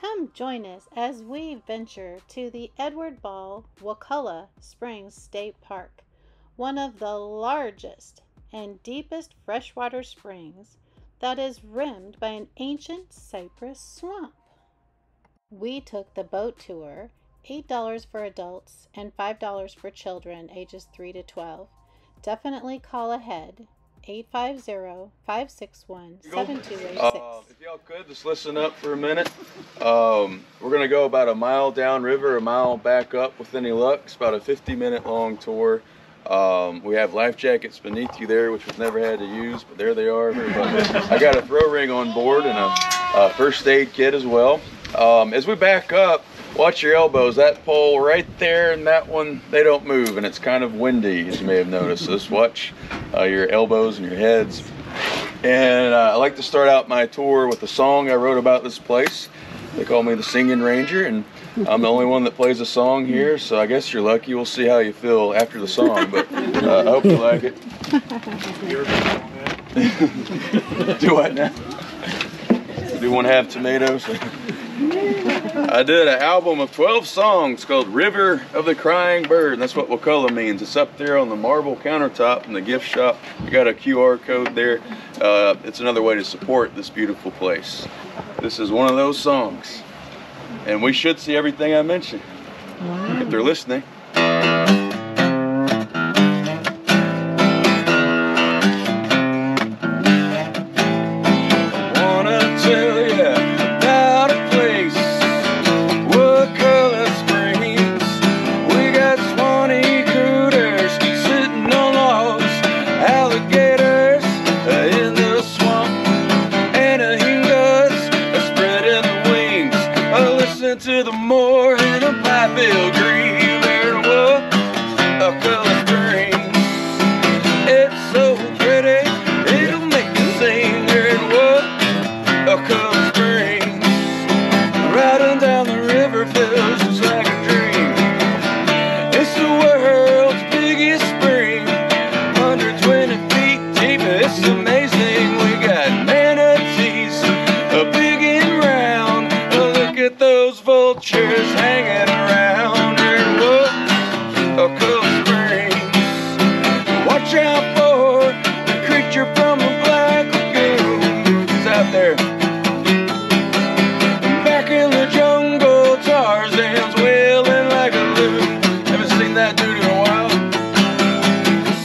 Come join us as we venture to the Edward Ball Wakulla Springs State Park, one of the largest and deepest freshwater springs that is rimmed by an ancient cypress swamp. We took the boat tour, $8 for adults and $5 for children ages 3 to 12. Definitely call ahead, 850-561-7286. If y'all could, just listen up for a minute. We're going to go about a mile downriver, a mile back up with any luck. It's about a 50-minute long tour. We have life jackets beneath you there, which we've never had to use, but there they are. I got a throw ring on board and a first aid kit as well. As we back up, watch your elbows. That pole right there and that one, they don't move, and it's kind of windy, as you may have noticed. So just watch your elbows and your heads. And I like to start out my tour with a song I wrote about this place. They call me the Singing Ranger, and I'm the only one that plays a song here, so I guess you're lucky. We'll see how you feel after the song, but I hope you like it. Do what now? Do one have tomatoes? I did an album of 12 songs called River of the Crying Bird. That's what Wakulla means. It's up there on the marble countertop in the gift shop. You got a QR code there. It's another way to support this beautiful place. This is one of those songs. And we should see everything I mentioned. Wow. If they're listening. To the moor in a Blackbill Green, there was Wakulla Springs. It's so pretty, it'll make you sing. There was Wakulla Springs. Riding down the river feels just like a dream. It's the world's biggest spring, 120 feet deep. It's amazing. We got manatees, big and round. Look at those vultures hanging around here in Wakulla Springs. Watch out for the creature from the Black Lagoon. He's out there. Back in the jungle, Tarzan's wailing like a loon. Haven't seen that dude in a while.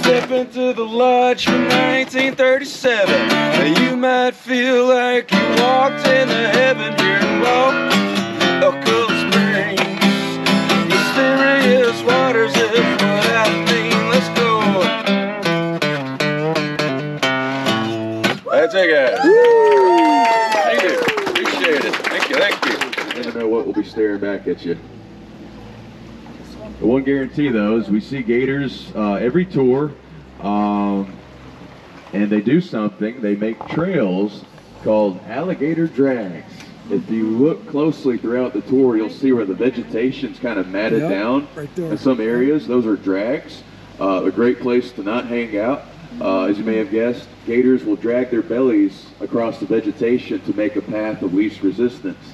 Step into the lodge from 1937. You might feel like you walked into heaven here in Wakulla Springs. Mysterious waters is what I mean. Let's go. That's it, guys. Thank you. Appreciate it. Thank you. Thank you. Never know what will be staring back at you. The one guarantee, though, is we see gators every tour, and they do something. They make trails called alligator drags. If you look closely throughout the tour, you'll see where the vegetation's kind of matted down right there. In some areas. Those are drags. A great place to not hang out. As you may have guessed, gators will drag their bellies across the vegetation to make a path of least resistance.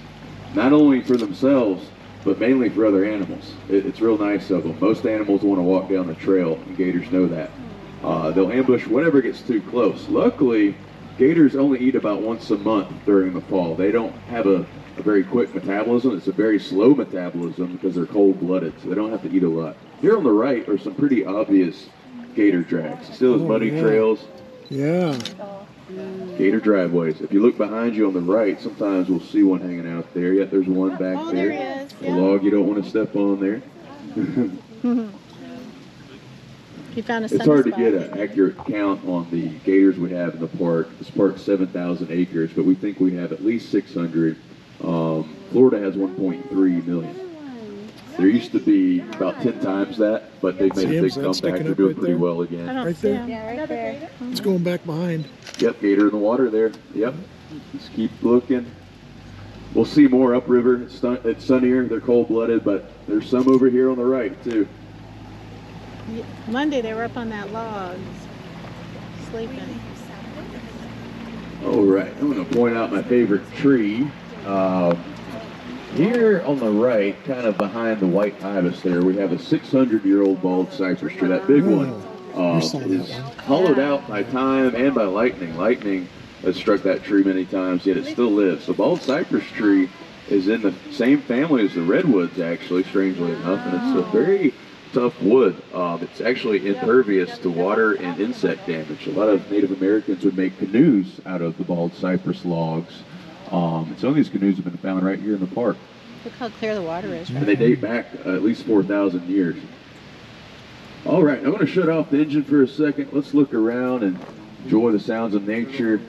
Not only for themselves, but mainly for other animals. It's real nice of them. Most animals want to walk down the trail, and gators know that. They'll ambush whatever gets too close. Luckily, gators only eat about once a month during the fall. They don't have a very quick metabolism. It's a very slow metabolism because they're cold-blooded, so they don't have to eat a lot. Here on the right are some pretty obvious gator drags. See those muddy trails? Yeah. Gator driveways. If you look behind you on the right, sometimes we'll see one hanging out there. Yet there's one back there. There he is. A log you don't want to step on there. You found a It's hard to get an accurate count on the gators we have in the park. This park's 7,000 acres, but we think we have at least 600. Florida has 1.3 million. There used to be about 10 times that, but they've made a big comeback. They're doing pretty well again. Right there? Yeah, right there. It's going back behind. Yep, gator in the water there. Yep. Just keep looking. We'll see more upriver. It's sunnier. They're cold-blooded, but there's some over here on the right, too. Monday they were up on that log, sleeping. All right, I'm going to point out my favorite tree. Here on the right, kind of behind the white ibis there, we have a 600-year-old bald cypress tree. That big one is hollowed out by time and by lightning. Lightning has struck that tree many times, yet it still lives. The bald cypress tree is in the same family as the redwoods, actually, strangely enough, and it's a very tough wood. It's actually impervious to water and insect damage. A lot of Native Americans would make canoes out of the bald cypress logs. And some of these canoes have been found right here in the park. Look how clear the water is. Right? And they date back at least 4,000 years. All right, I'm going to shut off the engine for a second. Let's look around and enjoy the sounds of nature.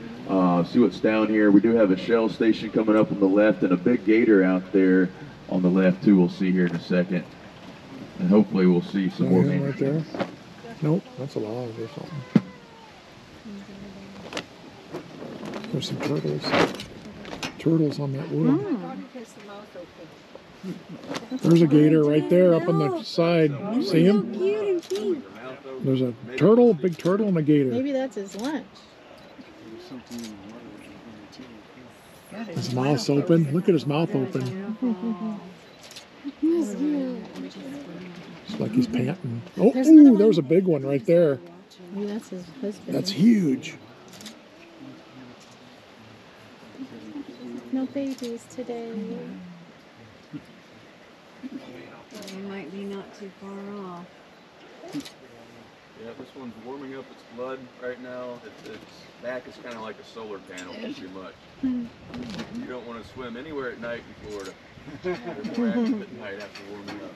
See what's down here. We do have a shell station coming up on the left and a big gator out there on the left too. We'll see here in a second. And hopefully we'll see some more right there. Nope, that's a log or something. There's some turtles. Turtles on that wood. There's a gator right there up on the side. See him? There's a turtle, a big turtle, and a gator. Maybe that's his lunch. His mouth's open. Look at his mouth open. It's like he's panting. Oh, ooh, there's a big one right there. Maybe that's his husband. That's huge. No babies today. It might be not too far off. Yeah, this one's warming up its blood right now. Its back is kind of like a solar panel, pretty much. You don't want to swim anywhere at night in Florida. They're more active at night after warming up.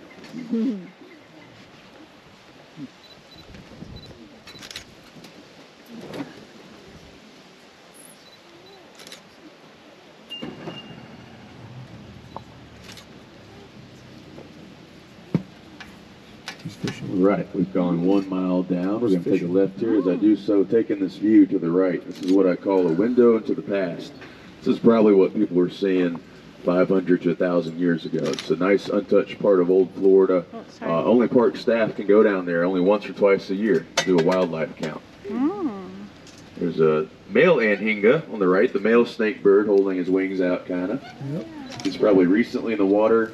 Right, we've gone 1 mile down. We're going to take a left here. As I do so, taking this view to the right. This is what I call a window into the past. This is probably what people were seeing 500 to 1,000 years ago. It's a nice untouched part of old Florida. Only park staff can go down there only once or twice a year to do a wildlife count. There's a male anhinga on the right, the male snake bird holding his wings out kind of. He's probably recently in the water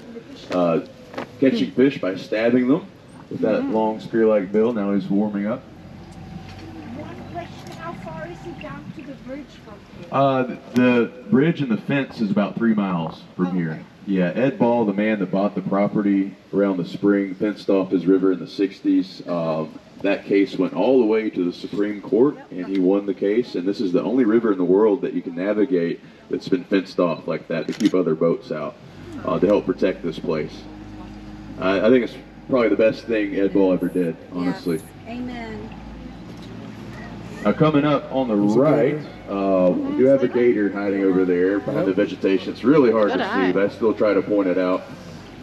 catching fish by stabbing them with that long spear-like bill. Now he's warming up. One question, how far is it down to the bridge from here? The bridge and the fence is about 3 miles from here. Yeah, Ed Ball, the man that bought the property around the spring, fenced off his river in the 60s. That case went all the way to the Supreme Court, and he won the case. And this is the only river in the world that you can navigate that's been fenced off like that to keep other boats out, to help protect this place. I think it's probably the best thing Ed Ball ever did, honestly. Yes. Amen. Now coming up on the right, we do have a gator hiding over there behind the vegetation. It's really hard to see, but I still try to point it out.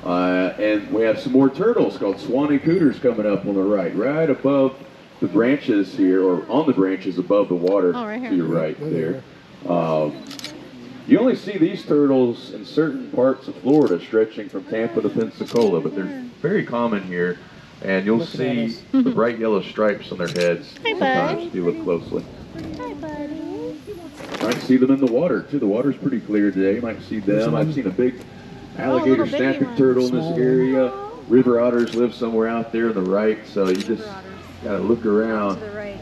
And we have some more turtles called Swanee cooters coming up on the right above the branches here, or on the branches above the water to your right there. You only see these turtles in certain parts of Florida, stretching from Tampa to Pensacola, but they're very common here, and you'll see the bright yellow stripes on their heads sometimes if you look closely. Hi, buddy. You might see them in the water, too. The water's pretty clear today. You might see them. I've seen a big alligator snapping turtle in this area. River otters live somewhere out there on the right, so you just got to look around. To the right.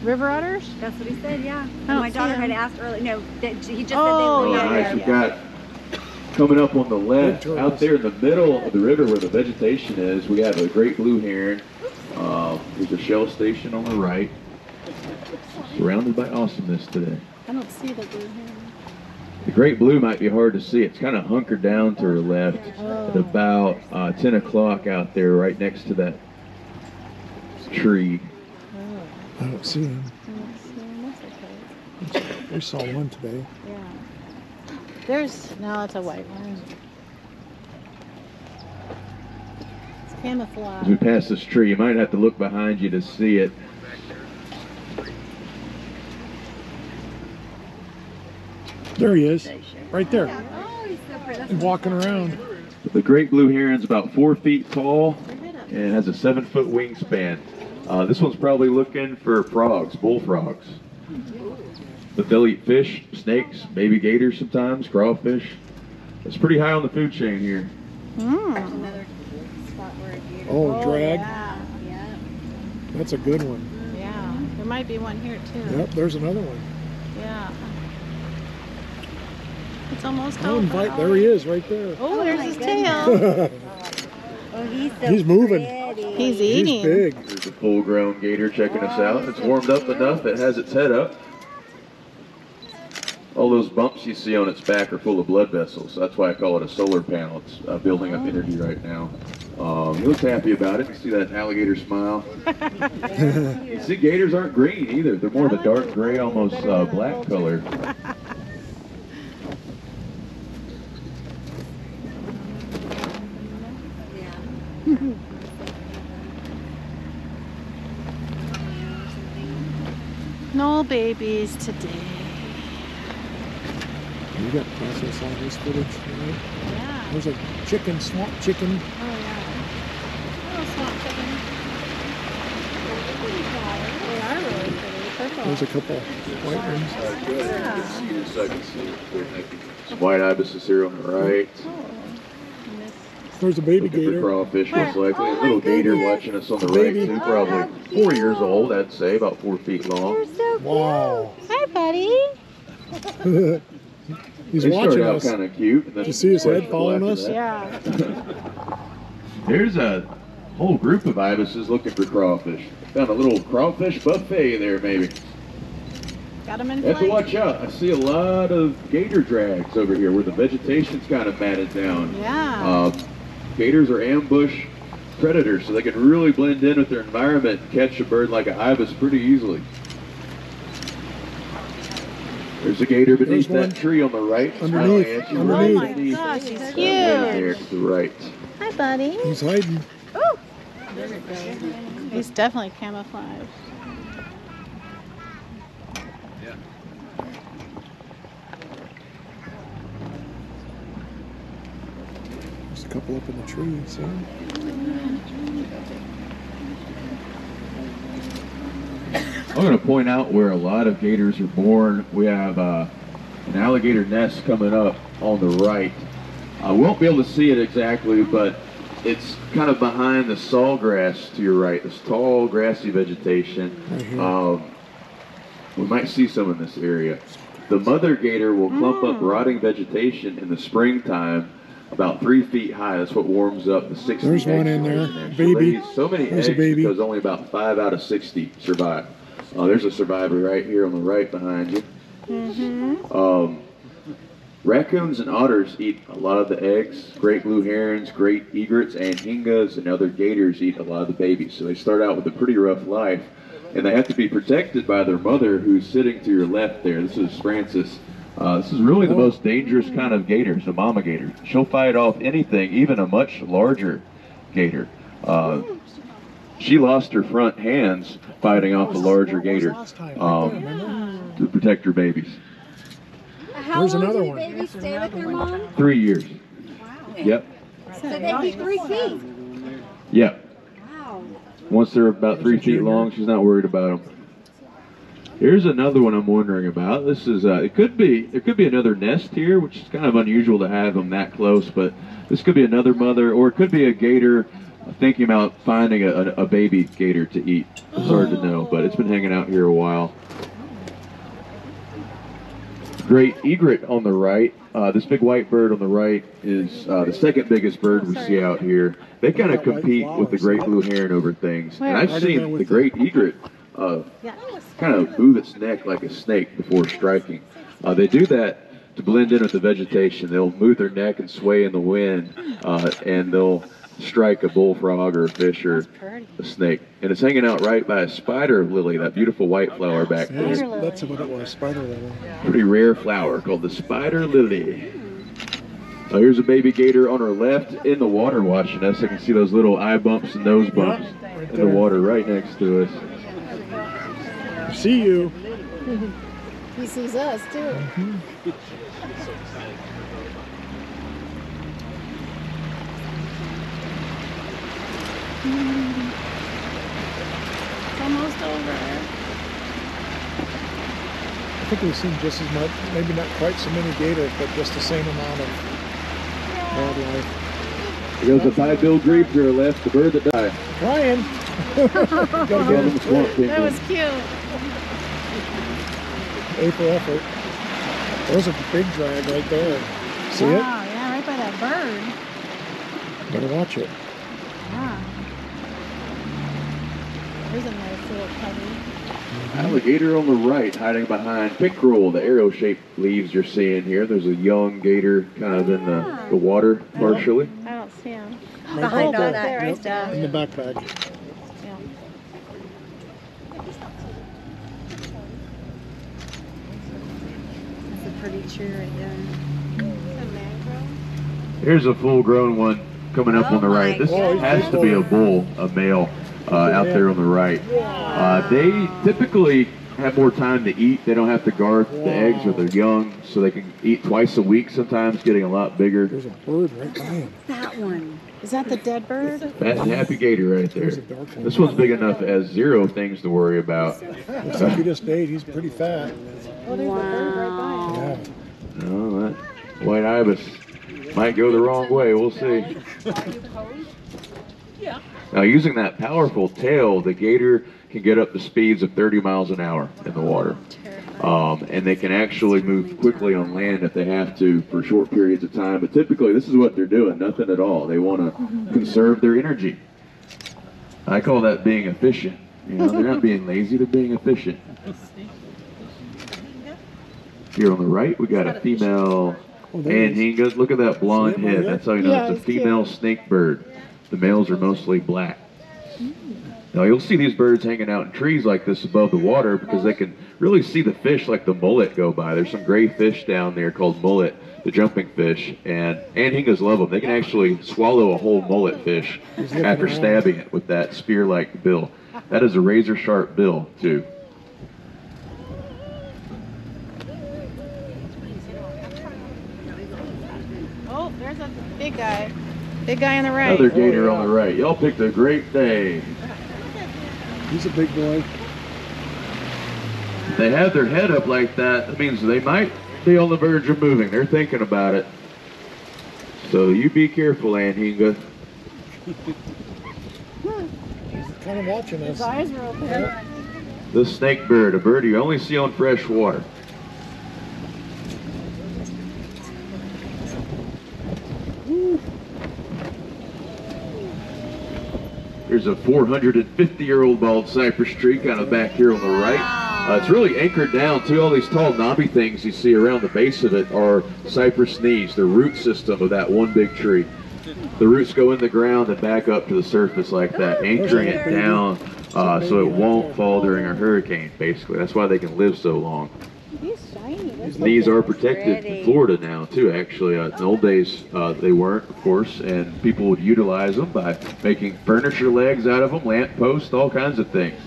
River otters? That's what he said, yeah. Oh, My daughter had asked earlier. No, he just said they Oh, were yeah, there. Nice. We've got coming up on the left, out there in the middle of the river where the vegetation is, we have a great blue heron. There's a shell station on the right. Surrounded by awesomeness today. I don't see the blue heron. The great blue might be hard to see. It's kind of hunkered down to her left at about 10 o'clock out there, right next to that tree. I don't see him. That's okay. We saw one today. Yeah. No, it's a white one. It's camouflage. As we pass this tree, you might have to look behind you to see it. There he is, right there. Oh, he's so pretty. He's walking around. The great blue heron's about 4 feet tall and has a 7-foot wingspan. This one's probably looking for frogs, bullfrogs. But they'll eat fish, snakes, baby gators sometimes, crawfish. It's pretty high on the food chain here. Another spot where a gator. Oh, drag. Yeah. Yeah. That's a good one. Yeah. There might be one here too. Yep, there's another one. Yeah. It's almost Oh, over. invite, there he is, right there. Oh, there's my his goodness. tail. Oh, he's so He's moving. pretty. He's He's eating. big. There's a full-grown gator checking us out. It's warmed up enough. It has its head up. All those bumps you see on its back are full of blood vessels. That's why I call it a solar panel. It's building up energy right now. He looks happy about it. You see that alligator smile? You see, gators aren't green either. They're more of a dark gray, almost black color. No babies today. You got process on this footage, right? Yeah. There's a chicken, swamp chicken. Oh yeah. Little swamp chicken. They are really pretty. Purple. There's a couple white ones. Some white ibises here on the right. There's a baby Looking for gator. crawfish, most likely. Oh, a little my gator goodness. watching us on the Baby. right, too. Probably 4 years old, I'd say, about 4 feet long. You're so Wow. Hi, buddy. He's They watching start out us. kind of cute. And then You see his head following after us? that. Yeah. There's a whole group of ibises looking for crawfish. Found a little crawfish buffet there, maybe. Got them in You have to flight. watch out. I see a lot of gator drags over here where the vegetation's kind of matted down. Yeah. Gators are ambush predators, so they can really blend in with their environment and catch a bird like an ibis pretty easily. There's a gator beneath There's one. that tree on the right. Underneath, Smiling at you underneath. right Oh my beneath gosh, he's that huge. wind there to the right. Hi, buddy. He's hiding. He's definitely camouflaged. There's a couple up in the tree, see? I'm going to point out where a lot of gators are born. We have an alligator nest coming up on the right. I won't be able to see it exactly, but it's kind of behind the sawgrass to your right, this tall grassy vegetation. Right here. We might see some in this area. The mother gator will clump up rotting vegetation in the springtime about 3 feet high. That's what warms up the 60 There's one in eggs there. She'll Baby. lay so many There's a eggs baby. because only about 5 out of 60 survive. There's a survivor right here on the right behind you. Raccoons and otters eat a lot of the eggs. Great blue herons, great egrets, and hingas and other gators eat a lot of the babies. So they start out with a pretty rough life, and they have to be protected by their mother, who's sitting to your left there. This is Frances. This is really the most dangerous kind of gator, the mama gator. She'll fight off anything, even a much larger gator. She lost her front hands fighting off a larger gator to protect her babies. How There's long another do the one. babies stay with their mom? 3 years. Wow. Yep. So they'd be 3 feet. Yep. Wow. Once they're about 3 feet long, she's not worried about them. Here's another one I'm wondering about. This is it could be another nest here, which is kind of unusual to have them that close, but this could be another mother, or it could be a gator thinking about finding a baby gator to eat. It's hard to know, but it's been hanging out here a while. Great egret on the right. This big white bird on the right is the second biggest bird we see out here. They kind of compete with the great blue heron over things. And I've seen the great egret kind of move its neck like a snake before striking. They do that to blend in with the vegetation. They'll move their neck and sway in the wind, and they'll strike a bullfrog or a fish or a snake. And it's hanging out right by a spider lily, that beautiful white flower back there. That's what it was, spider lily. Pretty rare flower called the spider lily. Here's a baby gator on her left in the water watching us. I can see those little eye bumps and nose bumps in the water right next to us. See you. He sees us too. It's almost over. I think we've seen just as much, maybe not quite so many gators, but just the same amount of wildlife. There goes a five-billed grape to her left, the bird that died. Ryan! Gotta get him. Swamp That penguin. was cute. A for effort. There's a big drag right there. See Wow, yeah, right by that bird. it? Better watch it. Yeah. There's a nice little cubby. Alligator on the right, hiding behind pickerel, the arrow-shaped leaves you're seeing here. There's a young gator kind of in the water partially. I don't see him. Behind all there. that Right Yep, there. in the backpack. Yeah. That's a pretty tree right there. Here's a full-grown one coming up Oh on the right. my This God. has to be a bull, a male, out there on the right. They typically have more time to eat. They don't have to guard the eggs or their young, so they can eat twice a week sometimes, getting a lot bigger. There's a bird right by him. That one. Is that the dead bird? Fat and happy gator right there. There's a dark one. This one's big enough as zero things to worry about. Looks like he just ate. He's pretty fat. Oh, there's a bird right by him. Yeah. No, that white ibis might go the wrong way. We'll see. Now, using that powerful tail, the gator can get up to speeds of 30 miles an hour in the water. And they can actually move quickly on land if they have to for short periods of time. But typically, this is what they're doing, nothing at all. They want to conserve their energy. I call that being efficient. You know, they're not being lazy, they're being efficient. Here on the right, we got a female anhinga. Look at that blonde head. That's how you know it's a female snake bird. The males are mostly black. Now you'll see these birds hanging out in trees like this above the water because they can really see the fish like the mullet go by. There's some gray fish down there called mullet, the jumping fish, and anhingas love them. They can actually swallow a whole mullet fish after stabbing it with that spear-like bill. That is a razor-sharp bill, too. Oh, there's a big guy. Big guy on the right. Another gator on the right. Y'all picked a great day. He's a big boy. If they have their head up like that, that means they might be on the verge of moving. They're thinking about it. So you be careful, anhinga. He's kind of watching His us. eyes are open. The snake bird, a bird you only see on fresh water. There's a 450-year-old bald cypress tree kind of back here on the right. It's really anchored down too. All these tall knobby things you see around the base of it are cypress knees, the root system of that one big tree. The roots go in the ground and back up to the surface like that, anchoring it down so it won't fall during a hurricane, basically. That's why they can live so long. He's shiny. These knees are protected in Florida now, too, actually. In the old days, they weren't, of course, and people would utilize them by making furniture legs out of them, lamp posts, all kinds of things.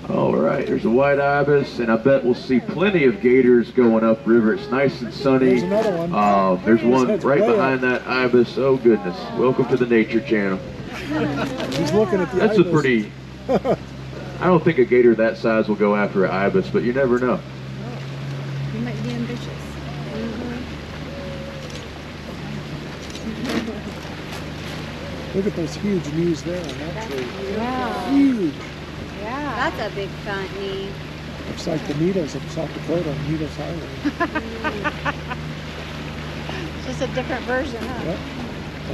All right, there's a white ibis, and I bet we'll see plenty of gators going upriver. It's nice and sunny. There's another one. There's one right behind that ibis. Oh, goodness. Welcome to the Nature Channel. He's looking at the That's ibis. a pretty... I don't think a gator that size will go after an ibis, but you never know. You might be ambitious. Look at those huge knees there on that tree. Wow. Huge. Yeah. That's a big fat knee. Looks like the needles of South Dakota on Needles Highway. It's just a different version, huh? Yep.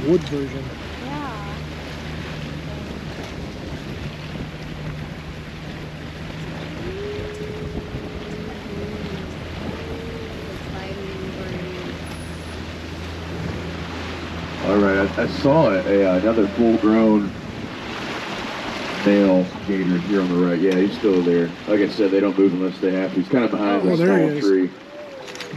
A wood version. Yeah. All right, I saw another full-grown male gator here on the right. Yeah, he's still there. Like I said, they don't move unless they have to. He's kind of behind this there he tall is. tree.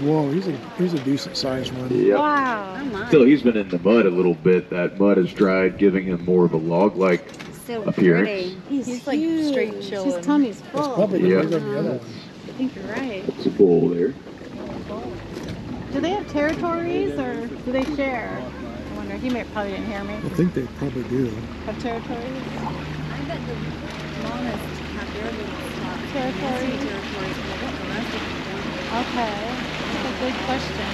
Whoa, he's a decent sized one. Yep. Wow. Oh my. Still, he's been in the mud a little bit. That mud has dried, giving him more of a log-like So appearance. pretty. He's like huge. straight chilling. His tummy's That's full. probably Yeah. bigger than the other one. I think you're right. It's a bull there. Do they have territories or do they share? I wonder. He probably didn't hear me. I think they probably do. Have territories? I bet the smallest have their little spot. Territory. Territories, but I bet the rest of them don't. Okay. That's a good question.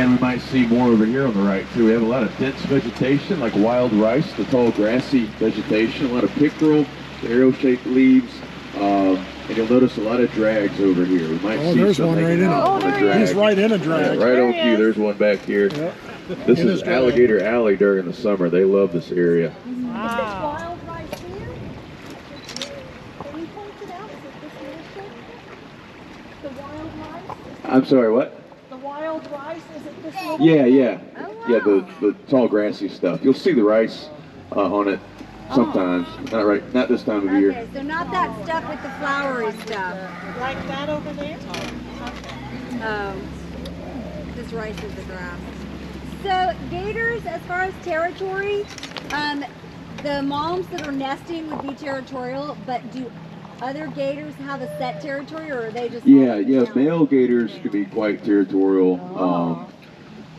And we might see more over here on the right too. We have a lot of dense vegetation like wild rice, the tall grassy vegetation, a lot of pickerel, the arrow-shaped leaves, and you'll notice a lot of drags over here. We might see there's some one right in a drag. He's right in a drag. Yeah, right on cue. There's one back here. Yep. This is Alligator Alley during the summer. They love this area. Is this wild rice here? Can you point it out? Is it this little shape? The wild rice? I'm sorry, what? The wild rice, is it this little? Yeah. Yeah, the tall grassy stuff. You'll see the rice on it sometimes. Not this time of year. Okay, so not that stuff with the flowery stuff. Like that over there? This rice is the grass. So gators, as far as territory, the moms that are nesting would be territorial, but do other gators have a set territory, or are they just... Yeah, male gators can be quite territorial.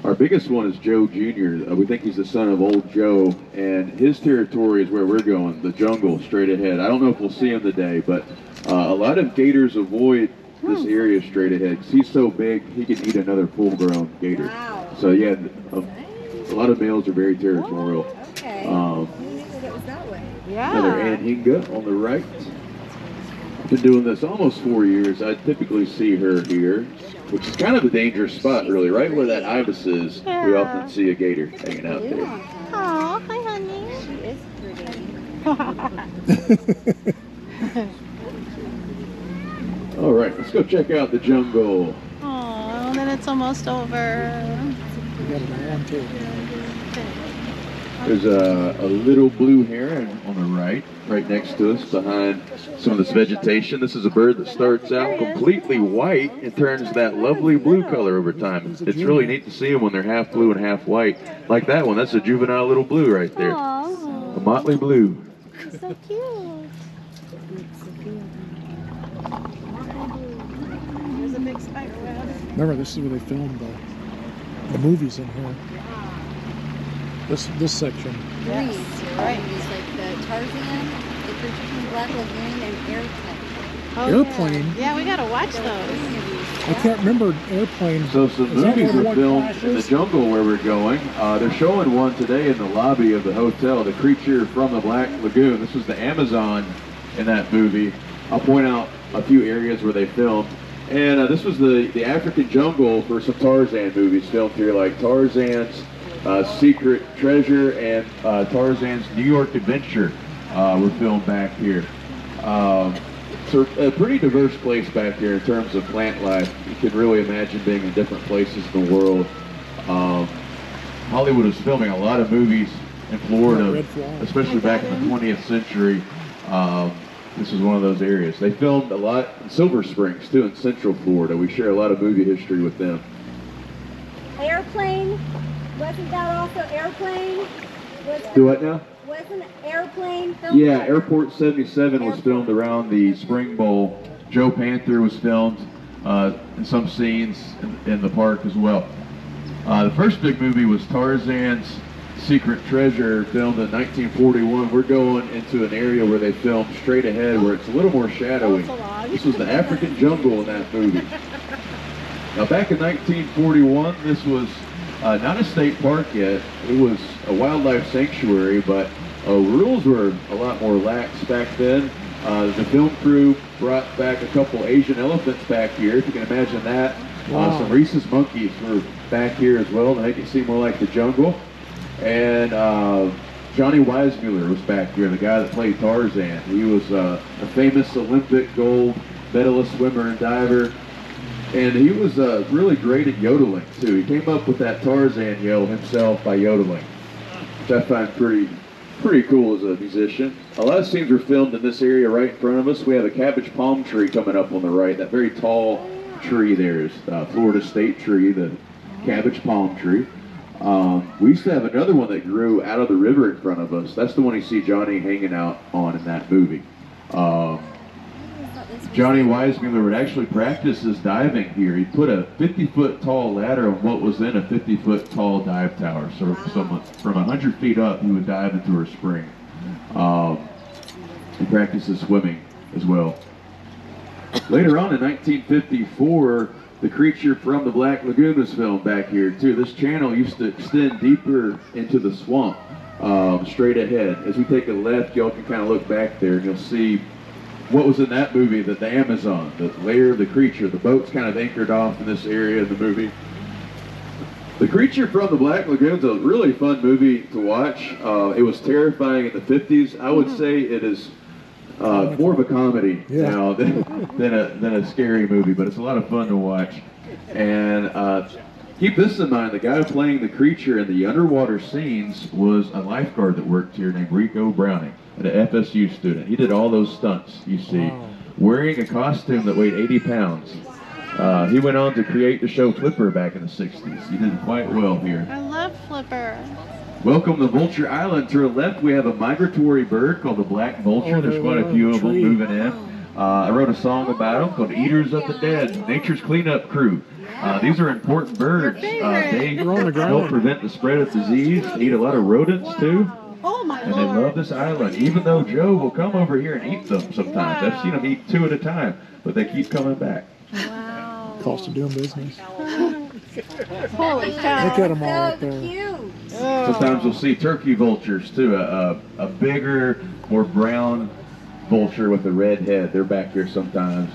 Our biggest one is Joe Jr. We think he's the son of Old Joe, and his territory is where we're going, the jungle, straight ahead. I don't know if we'll see him today, but a lot of gators avoid this area straight ahead because he's so big he can eat another full-grown gator. Wow. So yeah, a lot of males are very territorial. Okay. Who knew that it was that way? Another Anhinga on the right. I've been doing this almost 4 years. I typically see her here, which is kind of a dangerous spot, really. Right where that ibis is, we often see a gator hanging out there. Oh, hi, honey. She is pretty. All right, let's go check out the jungle. Oh, then it's almost over. We got another one too. There's a little blue heron on the right next to us, behind some of this vegetation. This is a bird that starts out completely white and turns that lovely blue color over time. It's really neat to see them when they're half blue and half white. Like that one, that's a juvenile little blue right there. Aww. A motley blue. She's so cute. There's a big spider web. Remember, this is where they filmed the movies in here. This section. Yes, right. It's like the Tarzan, the Creature from the Black Lagoon, and Airplane. Oh, Airplane? Yeah, we gotta watch those. I can't remember Airplane. So some Is that movies where are one filmed crashes? in the jungle where we're going. They're showing one today in the lobby of the hotel, The Creature from the Black Lagoon. This was the Amazon in that movie. I'll point out a few areas where they filmed. And this was the African jungle for some Tarzan movies filmed here, like Tarzan's Secret Treasure and Tarzan's New York Adventure were filmed back here. So a pretty diverse place back here in terms of plant life. You can really imagine being in different places in the world. Hollywood was filming a lot of movies in Florida, especially back in the 20th century. This is one of those areas. They filmed a lot in Silver Springs too, in Central Florida. We share a lot of movie history with them. Airplane, wasn't that also Airplane? Do what now? Wasn't Airplane filmed? Yeah, Airport 77 was filmed around the Spring Bowl. Joe Panther was filmed in some scenes in the park as well. The first big movie was Tarzan's Secret Treasure, filmed in 1941. We're going into an area where they filmed straight ahead, where it's a little more shadowy. This was the African jungle in that movie. Now, back in 1941, this was not a state park yet. It was a wildlife sanctuary, but rules were a lot more lax back then. The film crew brought back a couple Asian elephants back here, if you can imagine that. Some rhesus monkeys were back here as well to make it seem more like the jungle. And Johnny Weissmuller was back here, the guy that played Tarzan. He was a famous Olympic gold medalist swimmer and diver. And he was really great at yodeling, too. He came up with that Tarzan yell himself by yodeling, which I find pretty cool as a musician. A lot of scenes were filmed in this area right in front of us. We have a cabbage palm tree coming up on the right. That very tall tree there is Florida state tree, the cabbage palm tree. We used to have another one that grew out of the river in front of us. That's the one you see Johnny hanging out on in that movie. Johnny Weissmuller would actually practice his diving here. He put a 50-foot tall ladder on what was then a 50-foot tall dive tower. So from 100 feet up, he would dive into her spring. He practiced his swimming as well. Later on in 1954, the creature from the Black Lagoon film back here too. This channel used to extend deeper into the swamp, straight ahead. As we take a left, y'all can kind of look back there and you'll see what was in that movie, the Amazon, the lair of the creature. The boat's kind of anchored off in this area of the movie. The Creature from the Black Lagoon's a really fun movie to watch. It was terrifying in the 50s. I would say it is more of a comedy now than a scary movie, but it's a lot of fun to watch. And keep this in mind, the guy playing the creature in the underwater scenes was a lifeguard that worked here named Rico Browning, an FSU student. He did all those stunts you see, wearing a costume that weighed 80 pounds. He went on to create the show Flipper back in the 60s. He did quite well here. I love Flipper. Welcome to Vulture Island. To our left, we have a migratory bird called the black vulture. There's quite a few of them moving in. I wrote a song about them called Eaters of the Dead, Nature's Cleanup Crew. These are important birds. They help prevent the spread of disease, eat a lot of rodents too. And they love this island, even though Joe will come over here and eat them sometimes. I've seen them eat 2 at a time, but they keep coming back. Wow. Cost of doing business. Holy cow. Look at them all up there. Cute. Sometimes we'll see turkey vultures too, a bigger, more brown vulture with a red head. They're back here sometimes.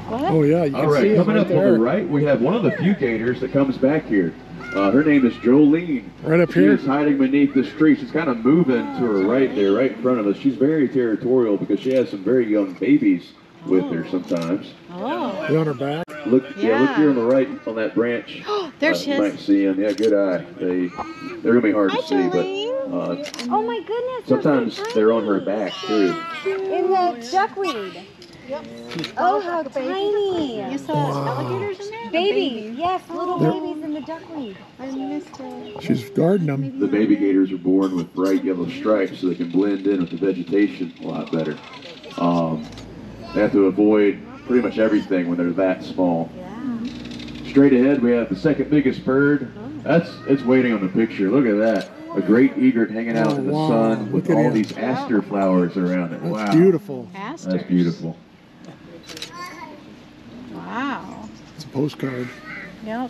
Oh yeah, you can All right, see coming right up there. on the right, we have one of the few gators that comes back here. Her name is Jolene. Right up She here. is hiding beneath this tree. She's kind of moving to her right there, right in front of us. She's very territorial because she has some very young babies with her sometimes. Oh. You on her back? Look, look here on the right on that branch. There she You might is. see them. Yeah, good eye. They're gonna be hard to see, but Oh my goodness. sometimes they're on her back too. In the duckweed. Yep. Oh, how tiny. You saw alligators in there? Baby. Yes, little They're- babies in the duckweed. I missed it. She's guarding them. The baby gators are born with bright yellow stripes so they can blend in with the vegetation a lot better. They have to avoid pretty much everything when they're that small. Straight ahead, we have the second biggest bird. It's waiting on the picture. Look at that. A great egret hanging out in the wow. sun with Look at all him. these aster flowers around it. That's Wow. beautiful. Asters. That's beautiful. Wow. It's a postcard. Yep.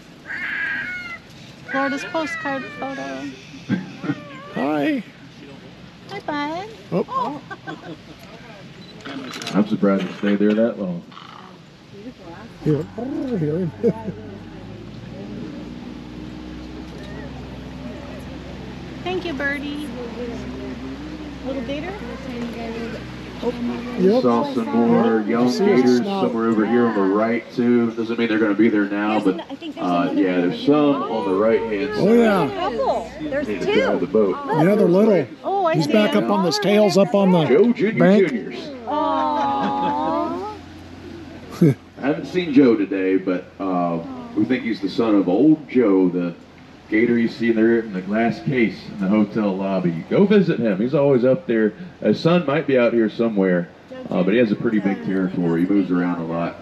Florida's postcard photo. Hi. Hi, bud. Oh, I'm surprised it stayed there that long. here. Oh, here. Thank you, birdie. Little gator? Yep. Saw some more young See gators his snout. somewhere over here on the right too. Doesn't mean they're going to be there now, but I think there's another yeah, there's some on the right hand side. Oh yeah. couple. There's Need to drive the two. boat. Yeah, they're little. Oh, I He's see back him. up on his tails, up on the Joe Jr. bank. Juniors. Aww. I haven't seen Joe today, but we think he's the son of old Joe, the gator you see there in the glass case in the hotel lobby. Go visit him. He's always up there. His son might be out here somewhere, but he has a pretty big territory. He moves around a lot.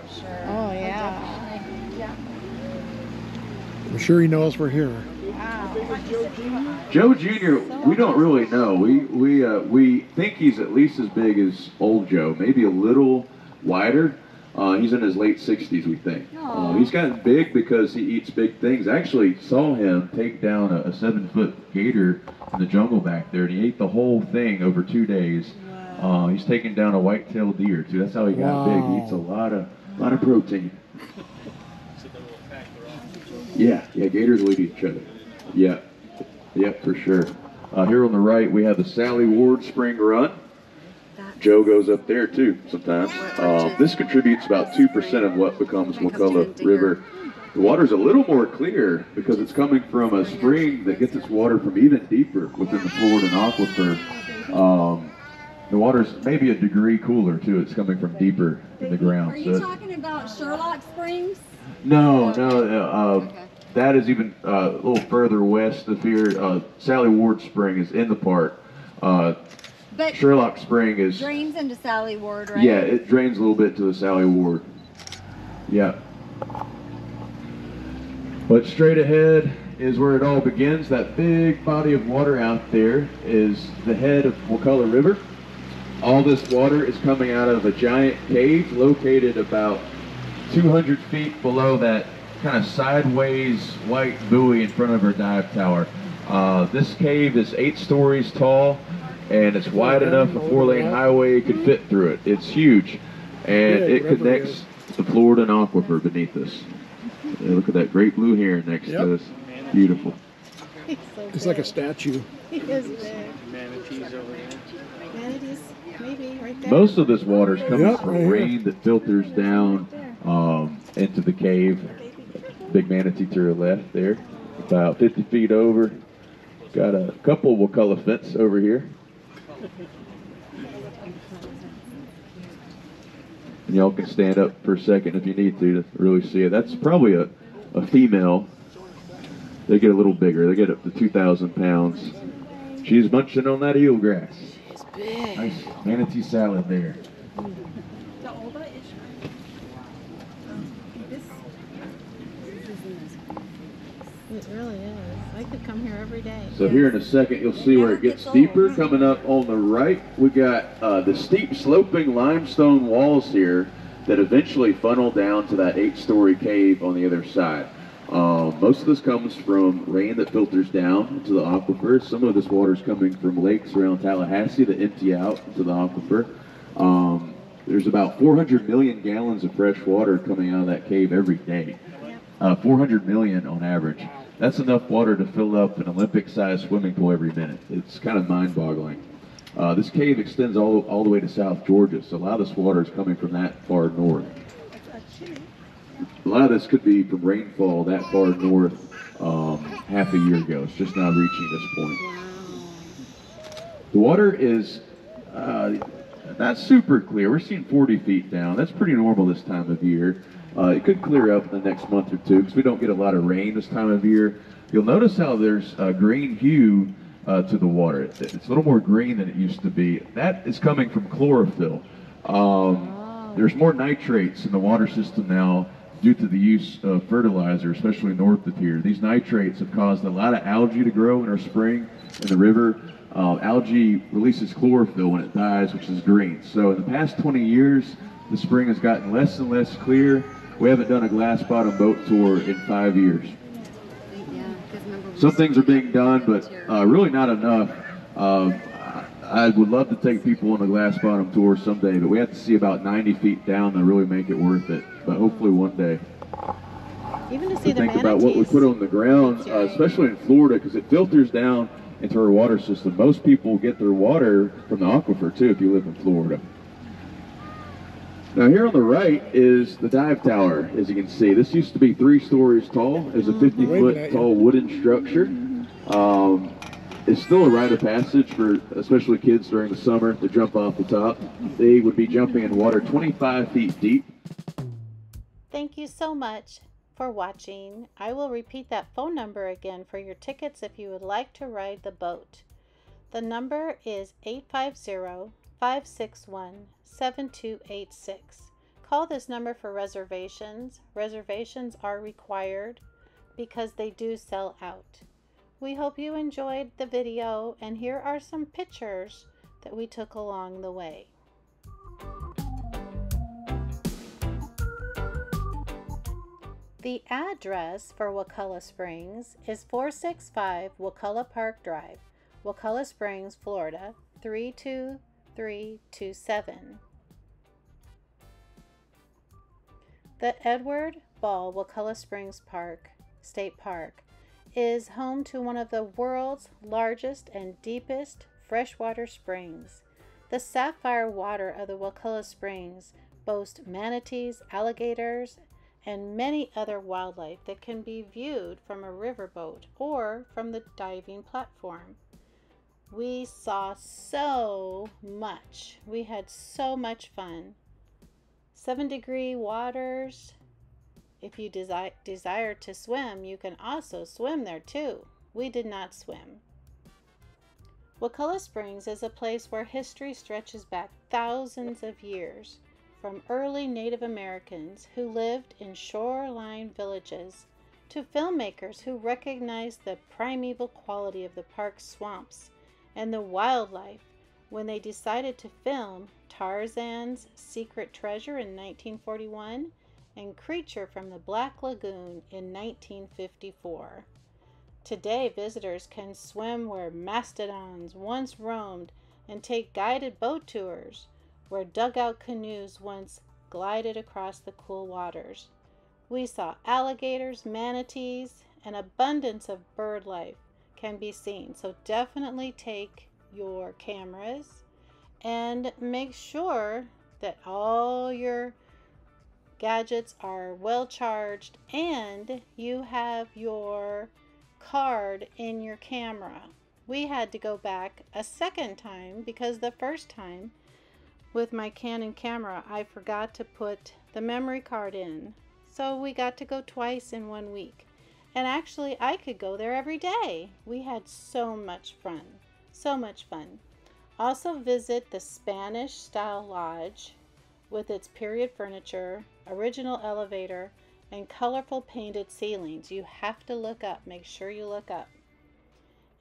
Oh, yeah. I'm sure he knows we're here. Joe Jr., we don't really know. We think he's at least as big as old Joe, maybe a little wider. He's in his late 60s, we think. He's gotten big because he eats big things. I actually saw him take down a 7-foot gator in the jungle back there, and he ate the whole thing over 2 days. He's taken down a white-tailed deer too. That's how he got big. He eats a lot of protein. Yeah, gators will eat each other. Yeah, for sure. Here on the right, we have the Sally Ward Spring Run. Joe goes up there too sometimes. This contributes about 2% of what becomes Wakulla River. The water's a little more clear because it's coming from a spring that gets its water from even deeper within the Florida aquifer. The water's maybe a degree cooler too. It's coming from deeper in the ground. Are you talking about Sherlock Springs? No. That is even a little further west of here. Sally Ward Spring is in the park. But Sherlock Spring is... drains into Sally Ward, right? Yeah, it drains a little bit to the Sally Ward. Yeah. But straight ahead is where it all begins. That big body of water out there is the head of Wakulla River. All this water is coming out of a giant cave located about 200 feet below that kind of sideways white buoy in front of our dive tower. This cave is 8 stories tall, and it's wide enough a 4-lane highway could fit through it. It's huge, and it connects the Florida aquifer beneath us. And look at that great blue heron next to us. Beautiful. It's like a statue. He is big. Manatees over there. Manatees, maybe right there. Most of this water is coming from right rain that filters down into the cave. Big manatee to your left there, about 50 feet over. Got a couple Wakulla fence over here. And y'all can stand up for a second if you need to really see it. That's probably a female. They get a little bigger. They get up to 2,000 pounds. She's munching on that eelgrass. She's big. Nice manatee salad there. It really is. I could come here every day. So here in a second, you'll see where it gets deeper. Coming up on the right, we got the steep sloping limestone walls here that eventually funnel down to that 8-story cave on the other side. Most of this comes from rain that filters down into the aquifer. Some of this water is coming from lakes around Tallahassee that empty out into the aquifer. There's about 400 million gallons of fresh water coming out of that cave every day. 400 million on average. That's enough water to fill up an Olympic-sized swimming pool every minute. It's kind of mind-boggling. This cave extends all the way to South Georgia, so a lot of this water is coming from that far north. A lot of this could be from rainfall that far north half a year ago. It's just now reaching this point. The water is not super clear. We're seeing 40 feet down. That's pretty normal this time of year. It could clear up in the next month or two because we don't get a lot of rain this time of year. You'll notice how there's a green hue to the water. It's a little more green than it used to be. That is coming from chlorophyll. There's more nitrates in the water system now due to the use of fertilizer, especially north of here. These nitrates have caused a lot of algae to grow in our spring, in the river. Algae releases chlorophyll when it dies, which is green. So in the past 20 years, the spring has gotten less and less clear. We haven't done a glass bottom boat tour in 5 years. Some things are being done, but really not enough. I would love to take people on a glass bottom tour someday, but we have to see about 90 feet down to really make it worth it. But hopefully one day. Even to see the think about what we put on the ground, especially in Florida, because it filters down into our water system. Most people get their water from the aquifer too if you live in Florida. Now here on the right is the dive tower, as you can see. This used to be 3 stories tall. It's a 50-foot tall wooden structure. It's still a rite of passage for especially kids during the summer to jump off the top. They would be jumping in water 25 feet deep. Thank you so much for watching. I will repeat that phone number again for your tickets if you would like to ride the boat. The number is 850-561-7286. Call this number for reservations. Reservations are required because they do sell out. We hope you enjoyed the video, and here are some pictures that we took along the way. The address for Wakulla Springs is 465 Wakulla Park Drive, Wakulla Springs, Florida, 32327. The Edward Ball Wakulla Springs State Park is home to one of the world's largest and deepest freshwater springs. The sapphire water of the Wakulla Springs boasts manatees, alligators, and many other wildlife that can be viewed from a riverboat or from the diving platform. We saw so much. We had so much fun. 7-degree waters. If you desire to swim, you can also swim there too. We did not swim. Wakulla Springs is a place where history stretches back thousands of years, from early Native Americans who lived in shoreline villages to filmmakers who recognized the primeval quality of the park's swamps and the wildlife when they decided to film Tarzan's Secret Treasure in 1941 and Creature from the Black Lagoon in 1954. Today, visitors can swim where mastodons once roamed and take guided boat tours where dugout canoes once glided across the cool waters. We saw alligators, manatees, an abundance of bird life can be seen. So definitely take your cameras and make sure that all your gadgets are well charged and you have your card in your camera. We had to go back a second time because the first time with my Canon camera I forgot to put the memory card in. So we got to go twice in 1 week. And actually I could go there every day. We had so much fun. So much fun. Also visit the Spanish style lodge with its period furniture, original elevator, and colorful painted ceilings. You have to look up. Make sure you look up.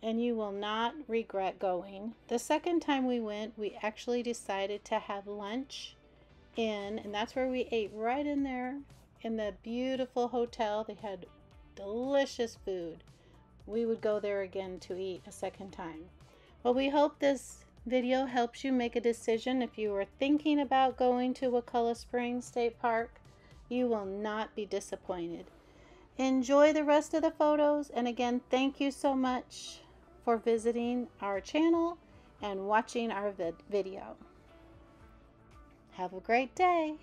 And you will not regret going. The second time we went, we actually decided to have lunch and that's where we ate, right in there in the beautiful hotel. They had delicious food. We would go there again to eat a second time. Well, we hope this video helps you make a decision. If you are thinking about going to Wakulla Springs State Park, you will not be disappointed. Enjoy the rest of the photos, and again, thank you so much for visiting our channel and watching our video. Have a great day.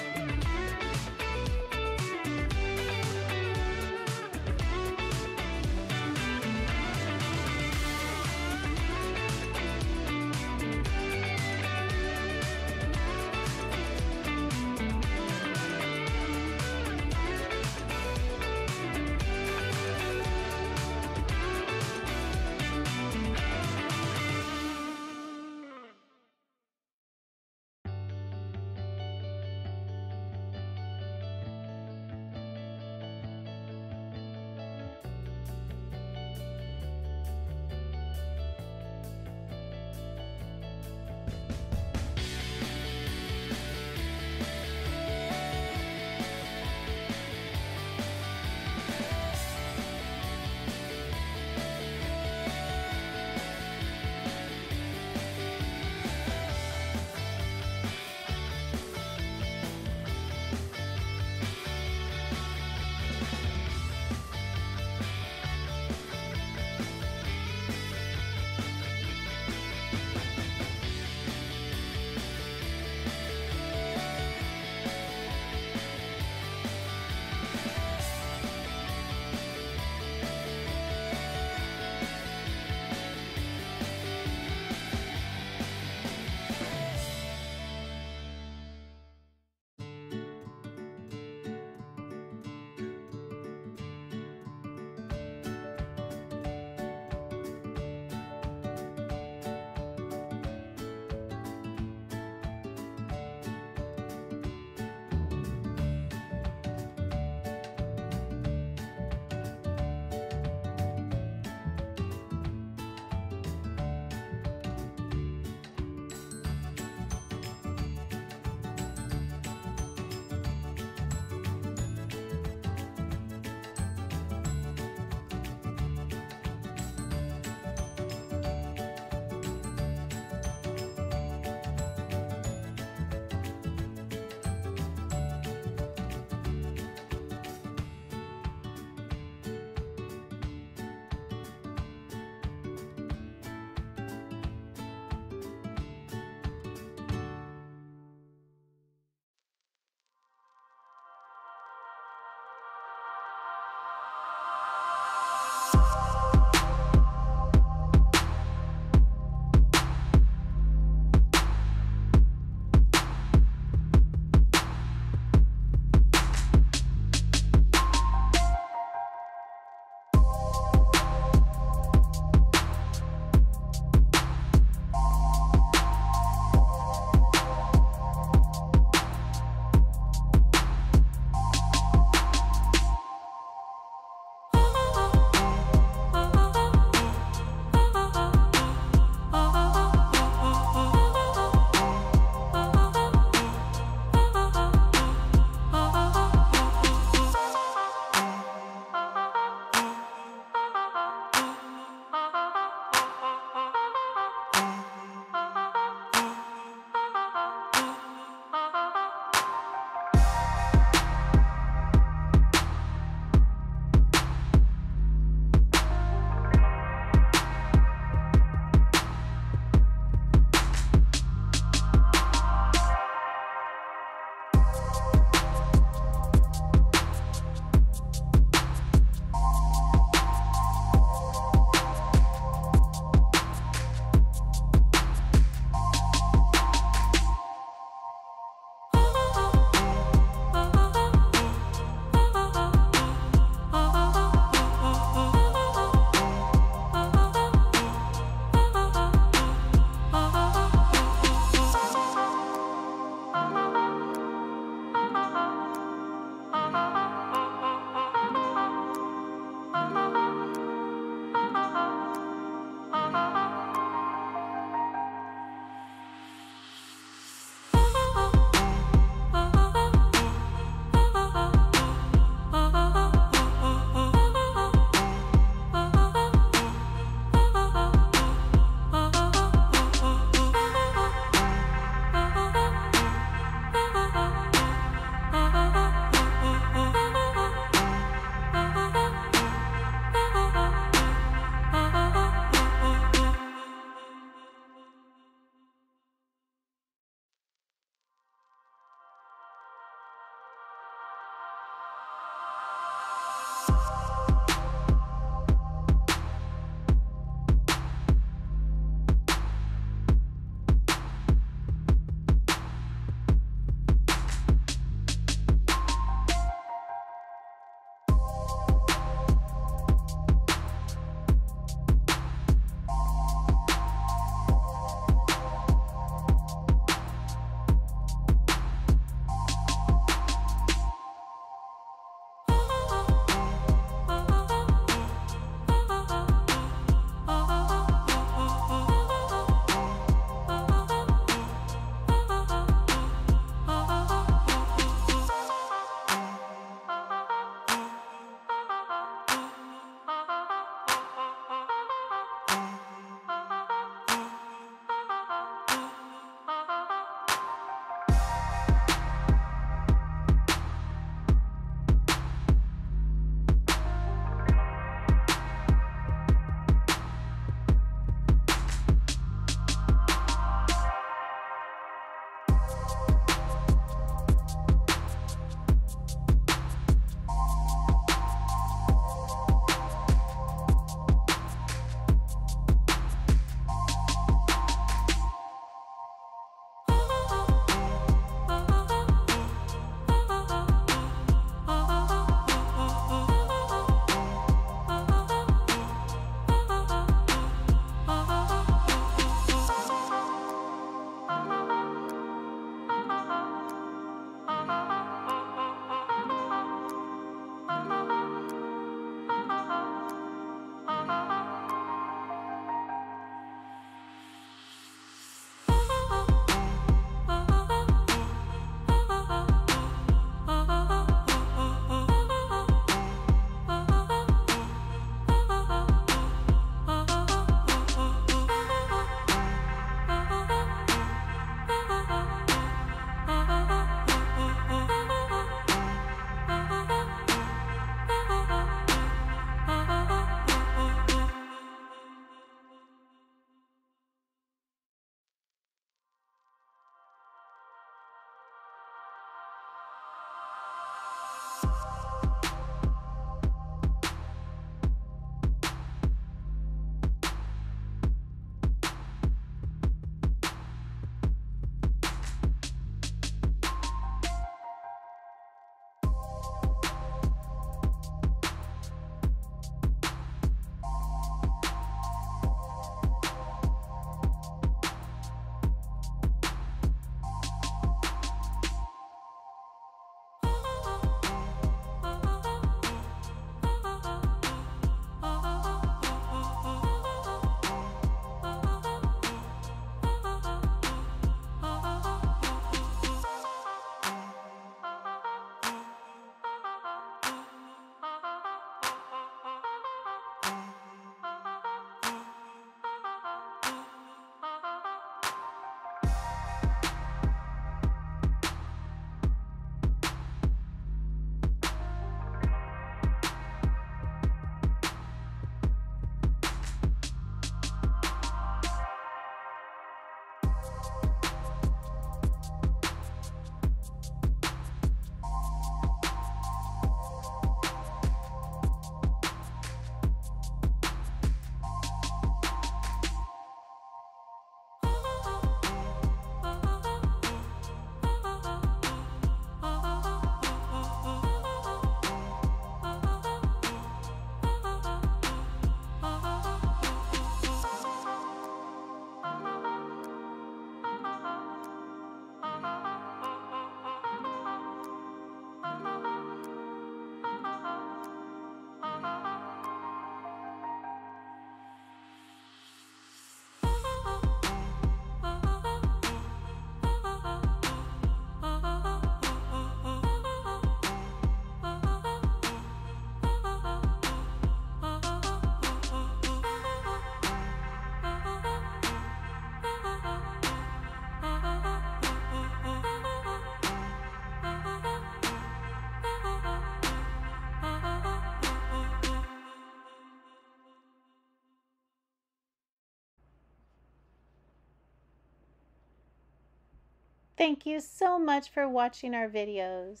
Thank you so much for watching our videos.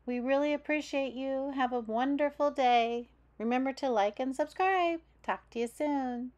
We really appreciate you. Have a wonderful day. Remember to like and subscribe. Talk to you soon.